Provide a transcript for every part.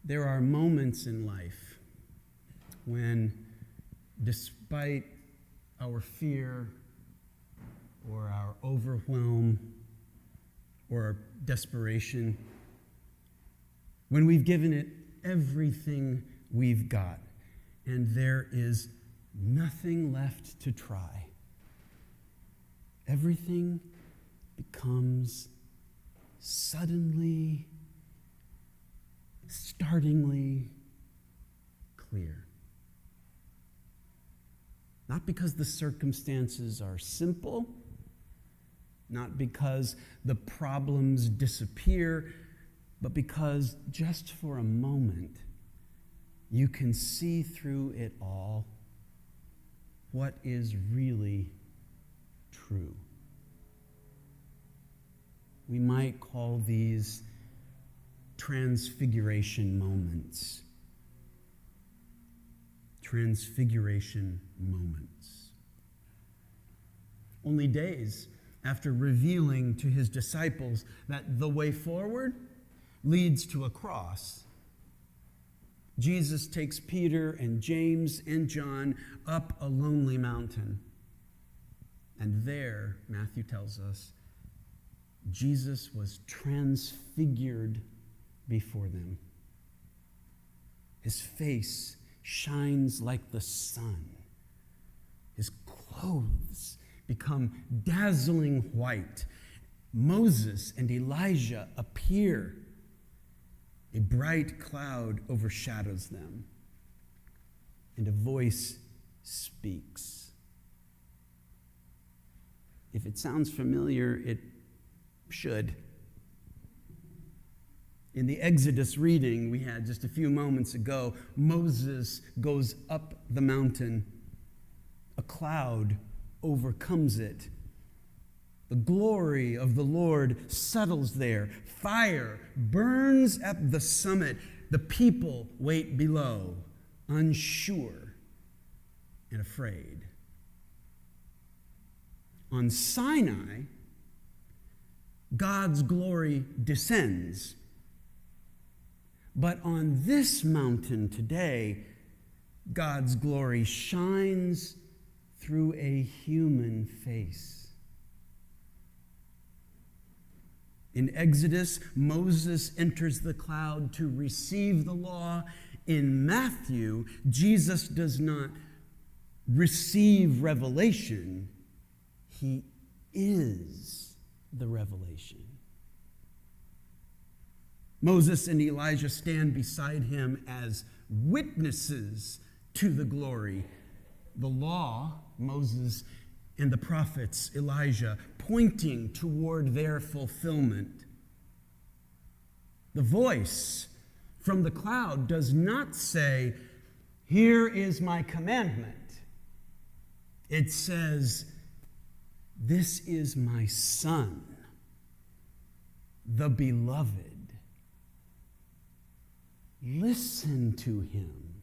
There are moments in life when, despite our fear or our overwhelm or our desperation, when we've given it everything we've got and there is nothing left to try, everything becomes suddenly, startlingly clear. Not because the circumstances are simple, not because the problems disappear, but because just for a moment you can see through it all what is really true. We might call these transfiguration moments. Transfiguration moments. Only days after revealing to his disciples that the way forward leads to a cross, Jesus takes Peter and James and John up a lonely mountain. And there, Matthew tells us, Jesus was transfigured before them. His face shines like the sun. His clothes become dazzling white. Moses and Elijah appear. A bright cloud overshadows them, and a voice speaks. If it sounds familiar, it should. In the Exodus reading we had just a few moments ago, Moses goes up the mountain. A cloud overcomes it. The glory of the Lord settles there. Fire burns at the summit. The people wait below, unsure and afraid. On Sinai, God's glory descends. But on this mountain today, God's glory shines through a human face. In Exodus, Moses enters the cloud to receive the law. In Matthew, Jesus does not receive revelation. He is the revelation. Moses and Elijah stand beside him as witnesses to the glory. The law, Moses and the prophets, Elijah, pointing toward their fulfillment. The voice from the cloud does not say, "Here is my commandment." It says, "This is my Son, the beloved. Listen to him."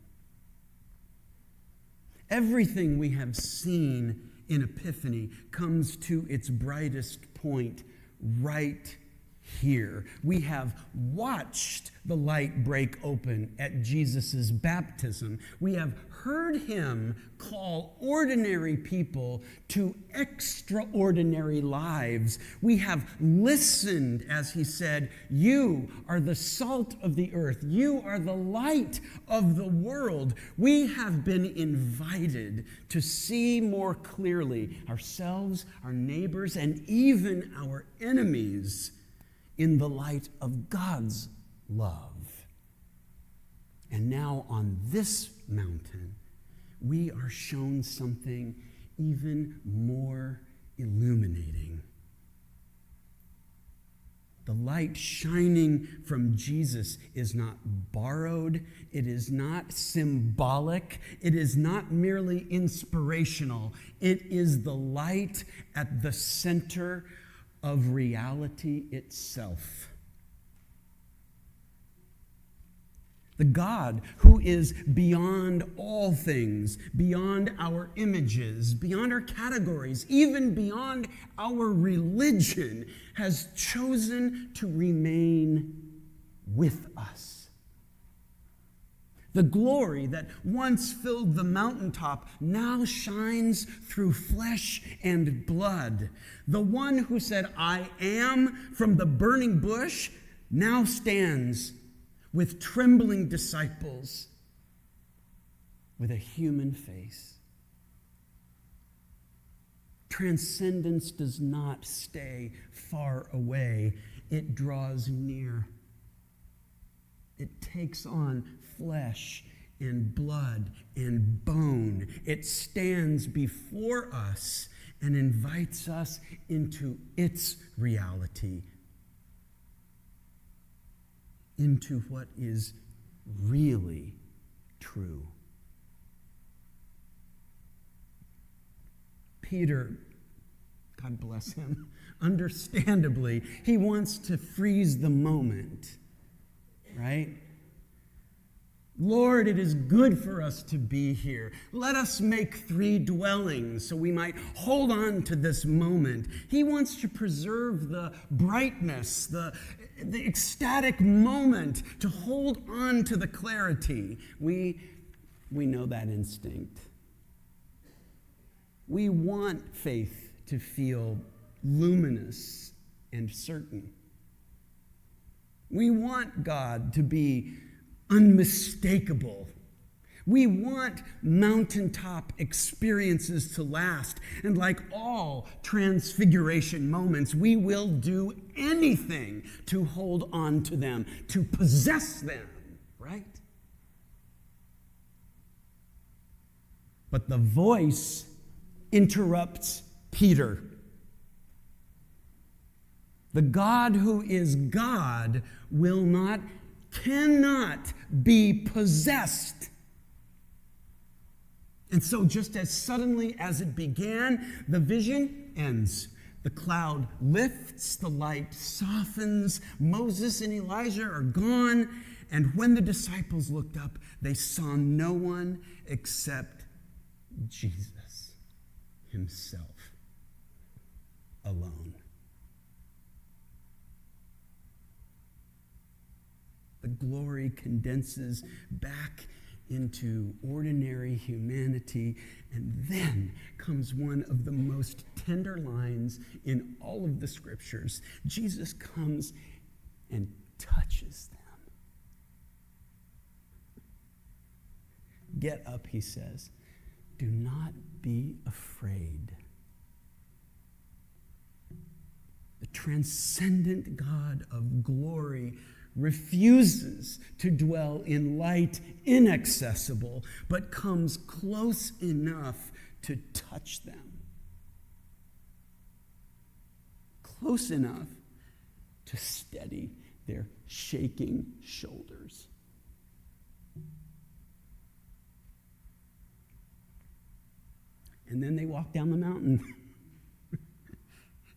Everything we have seen in Epiphany comes to its brightest point right here. We have watched the light break open at Jesus' baptism. We have heard him call ordinary people to extraordinary lives. We have listened as he said, "You are the salt of the earth. You are the light of the world." We have been invited to see more clearly ourselves, our neighbors, and even our enemies in the light of God's love. And now on this mountain, we are shown something even more illuminating. The light shining from Jesus is not borrowed. It is not symbolic. It is not merely inspirational. It is the light at the center of reality itself. The God who is beyond all things, beyond our images, beyond our categories, even beyond our religion, has chosen to remain with us. The glory that once filled the mountaintop now shines through flesh and blood. The one who said, "I am," from the burning bush, now stands with trembling disciples with a human face. Transcendence does not stay far away. It draws near. It takes on flesh and blood and bone. It stands before us and invites us into its reality, into what is really true. Peter, God bless him, understandably, he wants to freeze the moment, right? Lord, it is good for us to be here. Let us make 3 dwellings so we might hold on to this moment. He wants to preserve the brightness, the ecstatic moment, to hold on to the clarity. We know that instinct. We want faith to feel luminous and certain. We want God to be unmistakable. We want mountaintop experiences to last. And like all transfiguration moments, we will do anything to hold on to them, to possess them, right? But the voice interrupts Peter. The God who is God cannot be possessed. And so just as suddenly as it began, the vision ends. The cloud lifts, the light softens, Moses and Elijah are gone, and when the disciples looked up, they saw no one except Jesus himself alone. The glory condenses back into ordinary humanity, and then comes one of the most tender lines in all of the scriptures. Jesus comes and touches them. Get up, he says. Do not be afraid. The transcendent God of glory refuses to dwell in light inaccessible, but comes close enough to touch them. Close enough to steady their shaking shoulders. And then they walk down the mountain.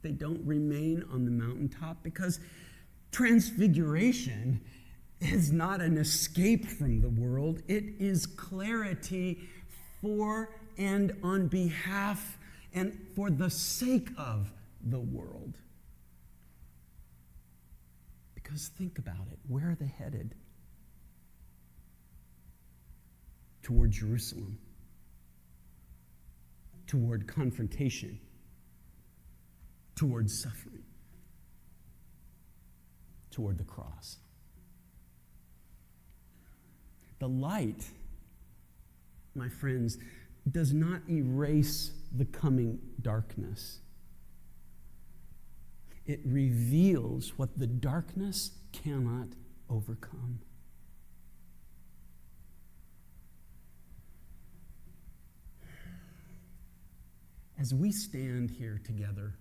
They don't remain on the mountaintop because transfiguration is not an escape from the world. It is clarity for and on behalf and for the sake of the world. Because think about it. Where are they headed? Toward Jerusalem. Toward confrontation. Toward suffering. Toward the cross. The light, my friends, does not erase the coming darkness. It reveals what the darkness cannot overcome. As we stand here together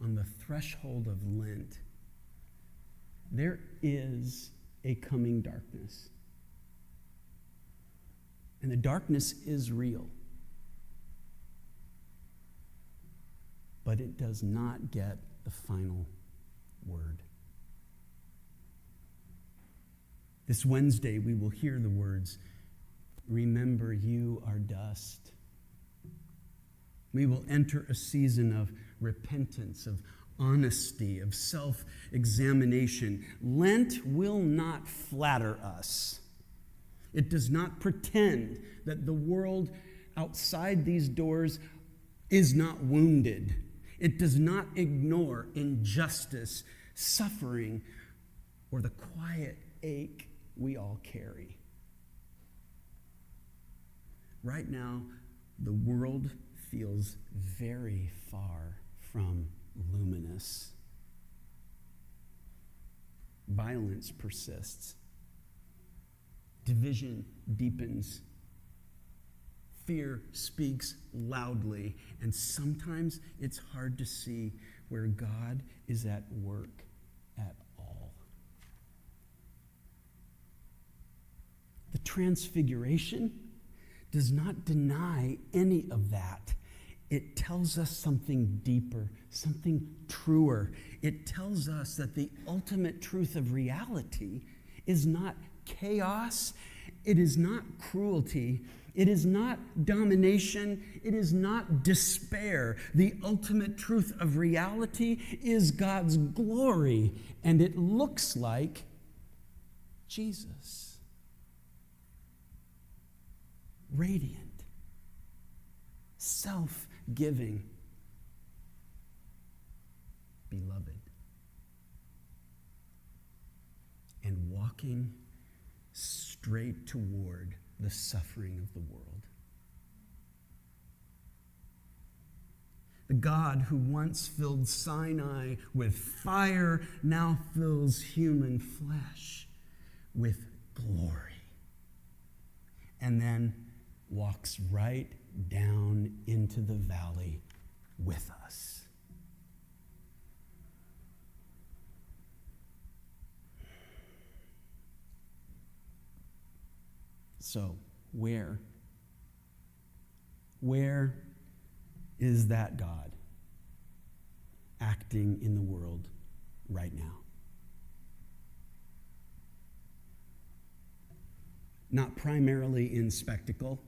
on the threshold of Lent, there is a coming darkness. And the darkness is real. But it does not get the final word. This Wednesday, we will hear the words, "Remember, you are dust." We will enter a season of repentance, of honesty, of self-examination. Lent will not flatter us. It does not pretend that the world outside these doors is not wounded. It does not ignore injustice, suffering, or the quiet ache we all carry. Right now, the world feels very far from luminous. Violence persists. Division deepens. Fear speaks loudly, and sometimes it's hard to see where God is at work at all. The Transfiguration does not deny any of that. It tells us something deeper, something truer. It tells us that the ultimate truth of reality is not chaos, it is not cruelty, it is not domination, it is not despair. The ultimate truth of reality is God's glory, and it looks like Jesus. Radiant, self-giving, beloved, and walking straight toward the suffering of the world. The God who once filled Sinai with fire now fills human flesh with glory, and then walks right down into the valley with us. So, where is that God acting in the world right now? Not primarily in spectacle,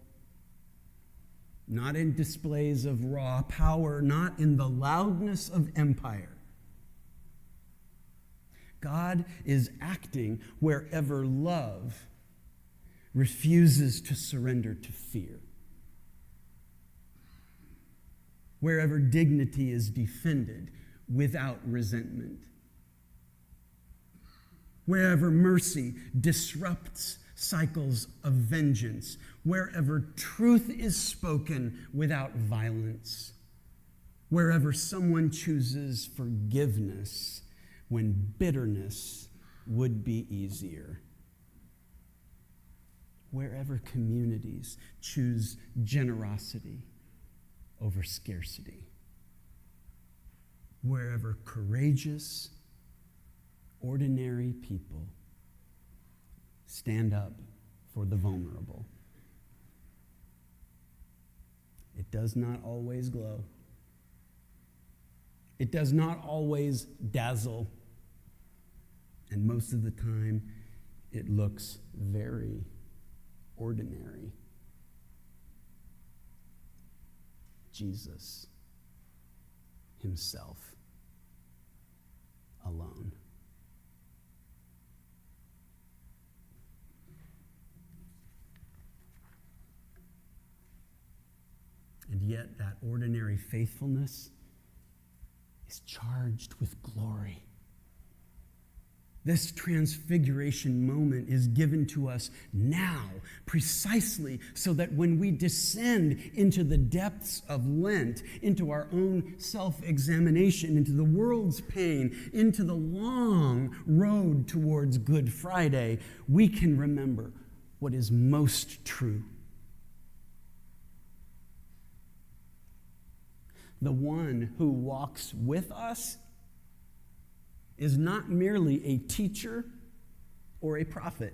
not in displays of raw power, not in the loudness of empire. God is acting wherever love refuses to surrender to fear, wherever dignity is defended without resentment, wherever mercy disrupts cycles of vengeance, wherever truth is spoken without violence, wherever someone chooses forgiveness when bitterness would be easier, wherever communities choose generosity over scarcity, wherever courageous, ordinary people stand up for the vulnerable. It does not always glow. It does not always dazzle. And most of the time, it looks very ordinary. Jesus himself alone. And yet that ordinary faithfulness is charged with glory. This transfiguration moment is given to us now, precisely so that when we descend into the depths of Lent, into our own self-examination, into the world's pain, into the long road towards Good Friday, we can remember what is most true. The one who walks with us is not merely a teacher or a prophet.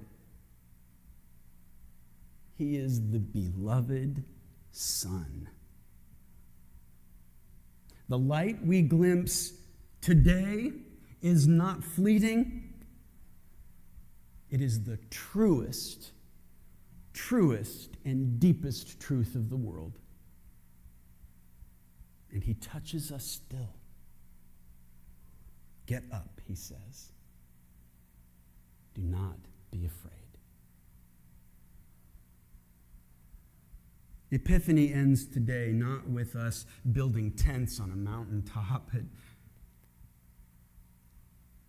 He is the beloved Son. The light we glimpse today is not fleeting. It is the truest and deepest truth of the world. And he touches us still. Get up, he says. Do not be afraid. Epiphany ends today not with us building tents on a mountaintop.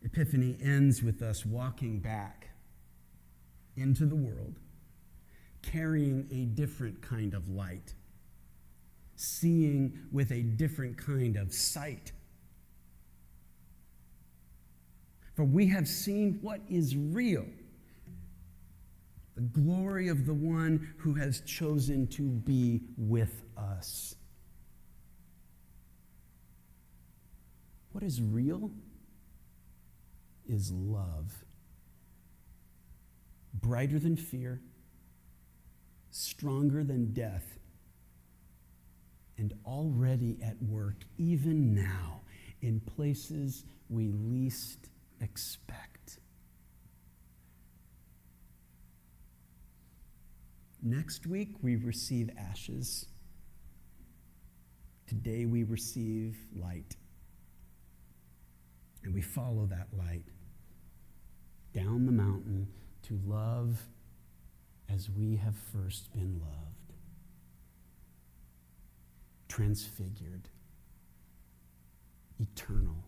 Epiphany ends with us walking back into the world, carrying a different kind of light, seeing with a different kind of sight. For we have seen what is real, the glory of the one who has chosen to be with us. What is real is love. Brighter than fear, stronger than death, and already at work, even now, in places we least expect. Next week, we receive ashes. Today, we receive light. And we follow that light down the mountain to love as we have first been loved. Transfigured. Eternal.